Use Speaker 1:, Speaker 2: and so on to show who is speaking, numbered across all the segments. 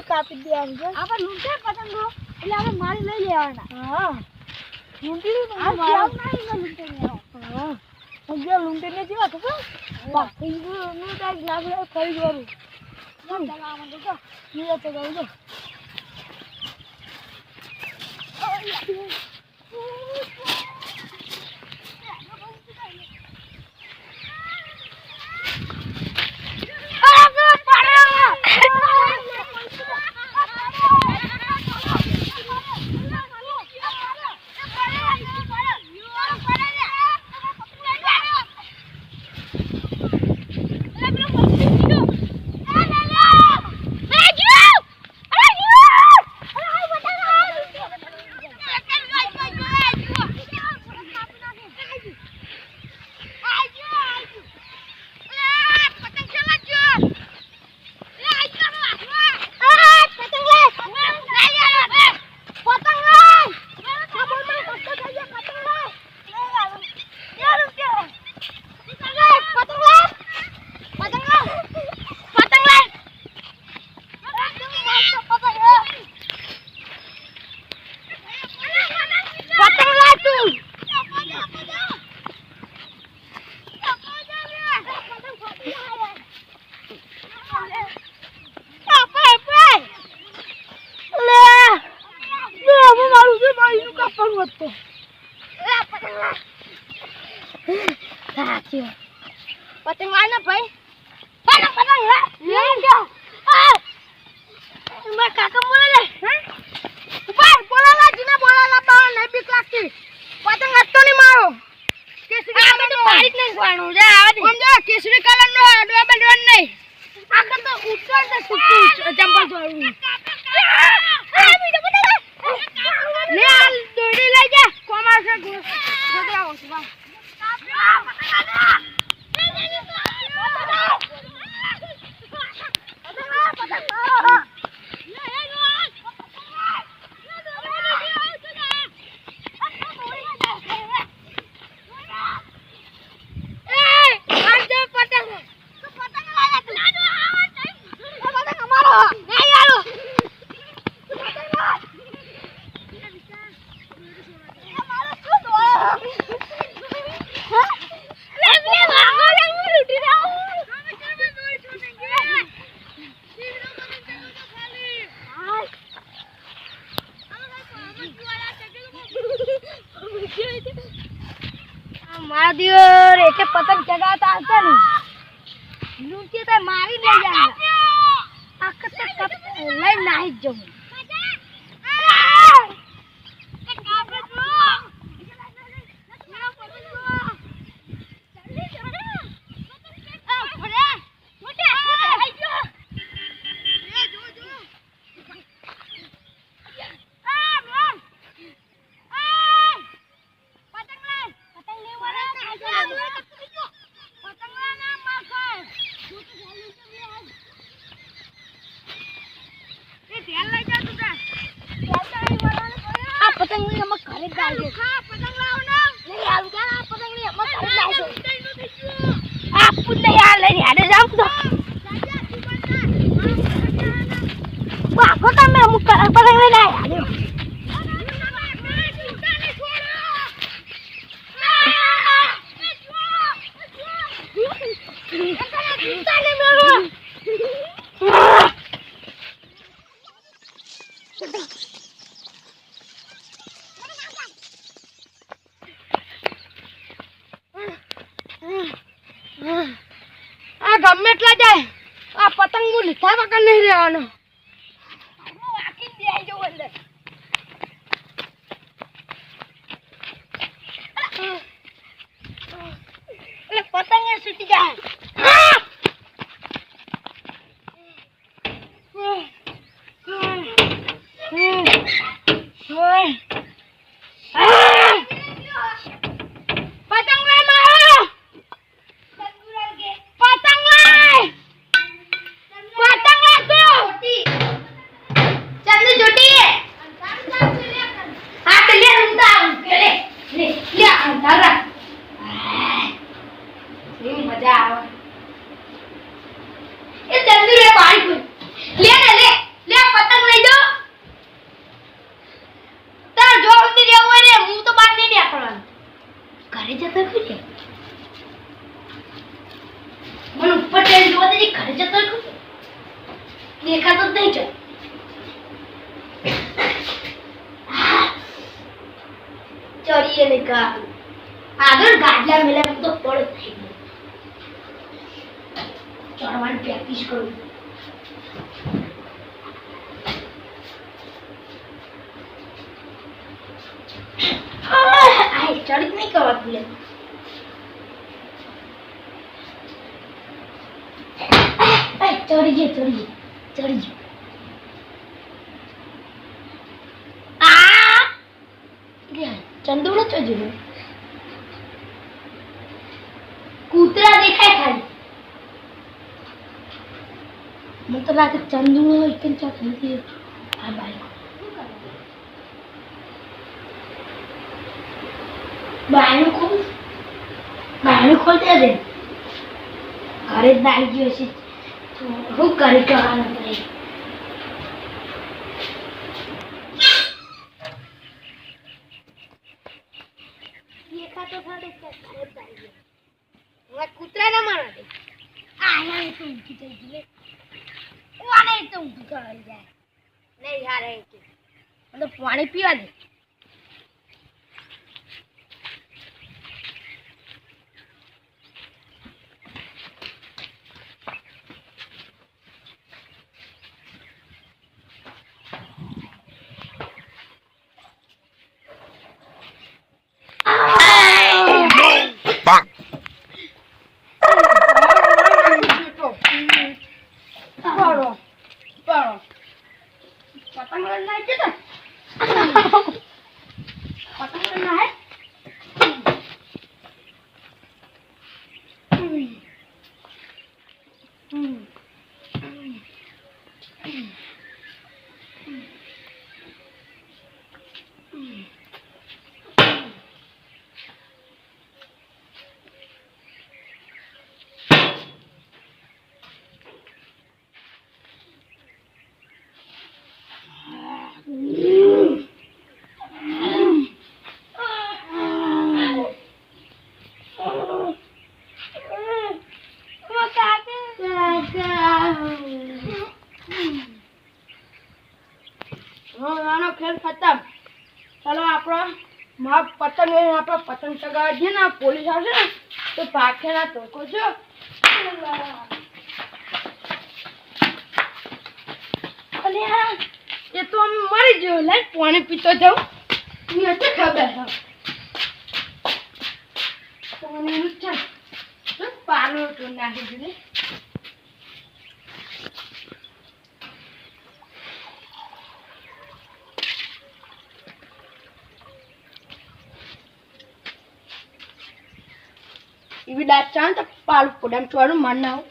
Speaker 1: કાપી દેવાનું આપણે લૂંટે પતંગો એટલે આપણે મારી લઈ લેવાના હા લૂંટી લૂંટીને જેવા થશે બાકી નું ટાઈમ લાગે ખરીદવાનું ચલાવવાનું તો નીરજ ચગાવું તો પતંગ વાળના ભાઈ પતંગ લે જાઓ મારા કાકા બોલે લે ઉપર બોલાલા જીના બોલાલા બા નહીં બીક લાગતી પતંગ હટતો નહીં મારો કેસરી કલર નો પાડી નહીં ખવાનું જા આદી સમજો કેસરી કલર નો અડવા બંધવાનું નહીં આખર તો ઉઠર ને સુટ્ટી ચંપલ જોડું લે આ દોડી લઈ જા કોમાર છે ગોદરાઓ છે બા मारा दियो एक पतंग चगाता आता नहीं लूंटी तो मारी ले जाएगा आखिर तक लई नहीं जम पतंग नहीं हम घरे डाल दे पतंग लाओ ना नहीं आलू क्या पतंग नहीं हम घरे डाल दे आप पुन्ने यार ले आने जाओ तो बाको तो मैं हम पतंग नहीं लाया आने गम्मे એટલા જાય આ પતંગ મુ લીધા વગર નહીં રહેવાનો હું વાકી બેહી જઉં અંદર એટલે પતંગ એ છૂટી જાય ઘરે જતો રહ્યો છે મને ઉપર ટેન જોવા દે ઘરે જતો રહ્યો દેખાતો જ નહીં છે ચડીએ ને કા આગળ ગાડલા મેલા તો પડ થઈ ગયો ચડવાની પ્રેક્ટિસ કરું ચડી નહીં કરવાતું લે ચડી ચંદુડો ચજો કૂતરા દેખાય ખાલી મને તો લાગે ચંદુડો એકદમ ચાકરી આ બાઈક બાયણું ખોલ દે ઘરે જ નાઈ ગયો છે હું કરી જવાનું પડે કૂતરા ના મારા દે આયા તો ઊંઘી થઈ ગઈ ઓને તો ઊંઘી ચડી જાય નહીં યાર એ કે મને પાણી પીવા દે ખેલ ખતમ ચાલો આપણો પતંગ ચગાવવા જઈએ ને પોલીસ આવશે ને તો પાકે ના ટોકો છો અને એ તો અમે મરી ગયો લે પાણી પીતો જાઉં મને તો ખબર પાણી છે પાલો તો નાખી દીધું ఇవి దాచాంత పాలు పొడం చూడు మన్నావు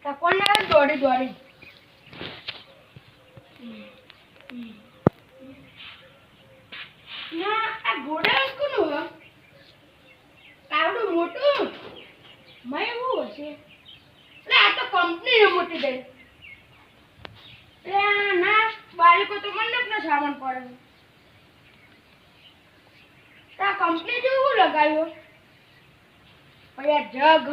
Speaker 1: తప్పకుండా దోడి దోడి నా ఆ గోడ అనుకును కావడు మోటు మై હું હશે આ તો કંપની મોટી દે ના બાળકો તો મંડપ નો સામાન પડે આ કંપની જેવું લગાવ્યો પછી જગ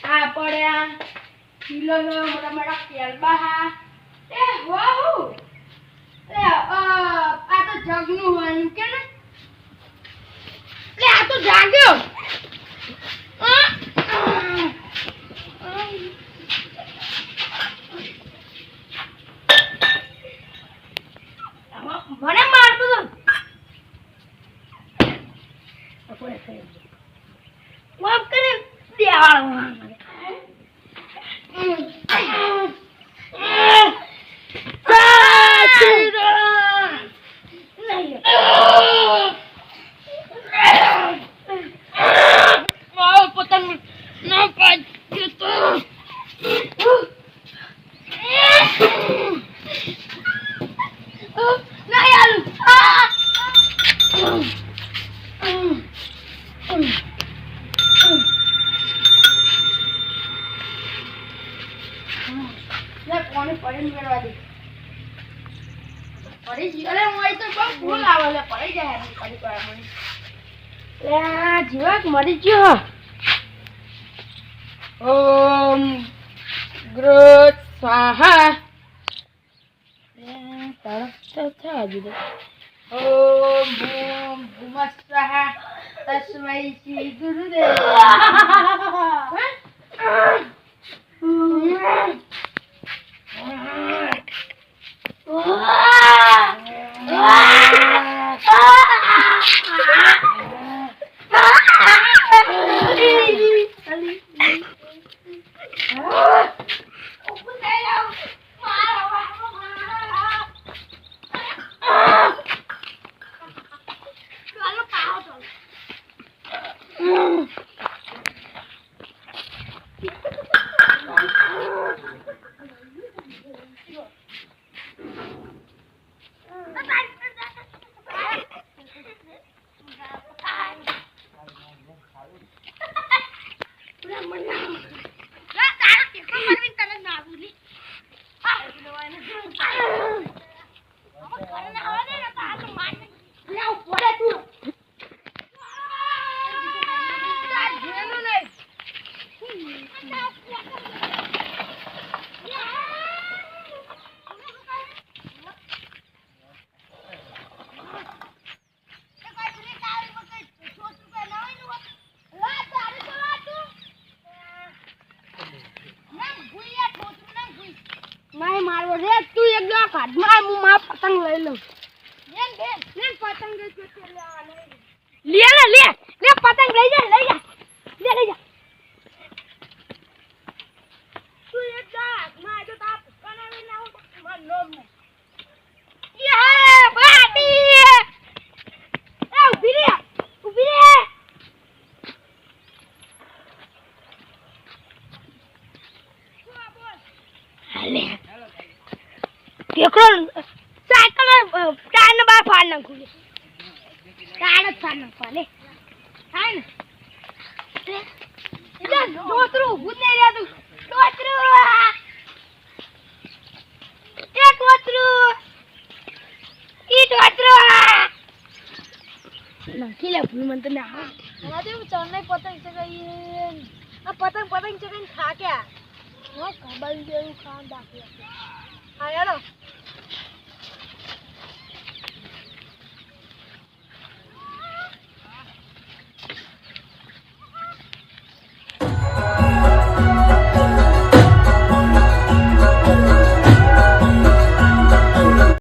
Speaker 1: આ પડ્યા કિલો નો મોટા મોટા કેલબા એ વાહ આ તો જગ નું હોય કે ને આ તો જાગ્યો મને મારતો તો વાપ કરે દેવાળો શું લાવો લે પડી જાય કરી તો મને લે જીવક મરી ગયો ઓમ ગ્રોથ સ્વાહા તરફ તો થા દીધો ઓમ ભૂમ ભૂમસ્વાહા તસ્મૈ શ્રી ગુરુદેવ નહીં મારવો રે તું એક દો કાઢ માર હું માર પતંગ લઈ લઉં લે પતંગ લે પતંગ લઈ જા લે તું એક જા માર તો તા કનાવે ના હું માર લોમ ને યે બાટી એ ઉભી રે હાલે કેકરો સાયકલ ટાયર ને બહાર ફાડ નાખું ટાયર જ ફાડ નાખવા લે થાય ને એટલે દોતરું ઊભું જ નહીં રહેતું દોતરું નાખી લે ભૂલ મને તો ના હવે હું ચણને પતંગ ચગાવીએ આ પતંગ ચગાવીને થાક્યા ખબર જેવું ખાવાનું બાકી હા યાર